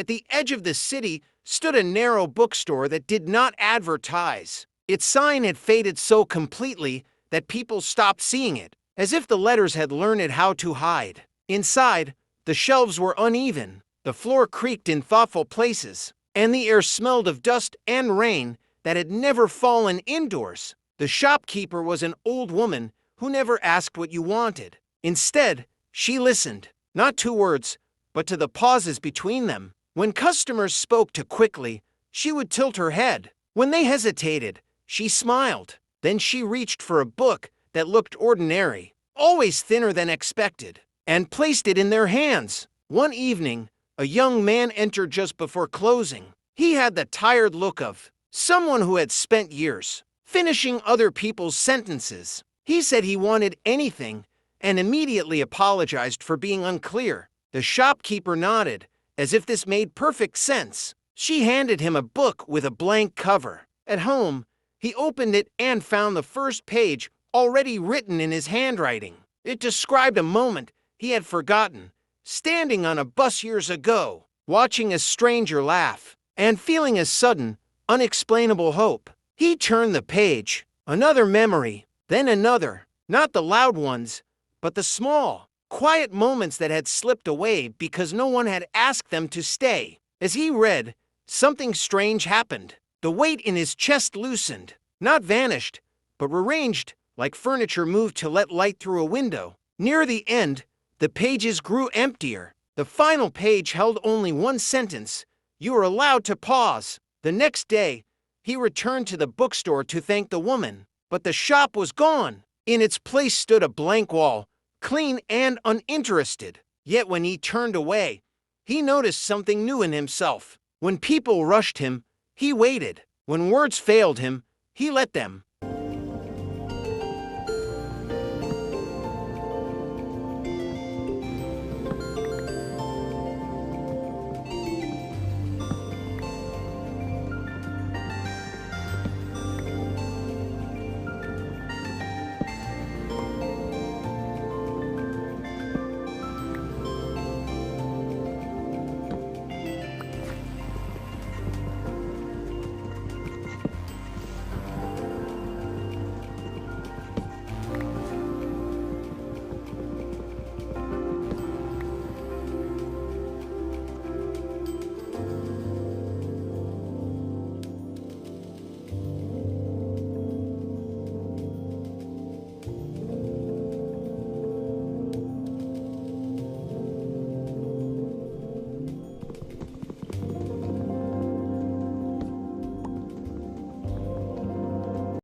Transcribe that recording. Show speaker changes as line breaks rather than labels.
At the edge of the city stood a narrow bookstore that did not advertise. Its sign had faded so completely that people stopped seeing it, as if the letters had learned how to hide. Inside, the shelves were uneven, the floor creaked in thoughtful places, and the air smelled of dust and rain that had never fallen indoors. The shopkeeper was an old woman who never asked what you wanted. Instead, she listened, not to words, but to the pauses between them. When customers spoke too quickly, she would tilt her head. When they hesitated, she smiled. Then she reached for a book that looked ordinary, always thinner than expected, and placed it in their hands. One evening, a young man entered just before closing. He had the tired look of someone who had spent years finishing other people's sentences. He said he wanted anything and immediately apologized for being unclear. The shopkeeper nodded, as if this made perfect sense. She handed him a book with a blank cover. At home, he opened it and found the first page already written in his handwriting. It described a moment he had forgotten, standing on a bus years ago, watching a stranger laugh, and feeling a sudden, unexplainable hope. He turned the page. Another memory, then another. Not the loud ones, but the small, quiet moments that had slipped away because no one had asked them to stay. As he read, something strange happened. The weight in his chest loosened, not vanished, but rearranged like furniture moved to let light through a window. Near the end, the pages grew emptier. The final page held only one sentence. You were allowed to pause. The next day, he returned to the bookstore to thank the woman, but the shop was gone. In its place stood a blank wall, clean and uninterested. Yet when he turned away, he noticed something new in himself. When people rushed him, he waited. When words failed him, he let them.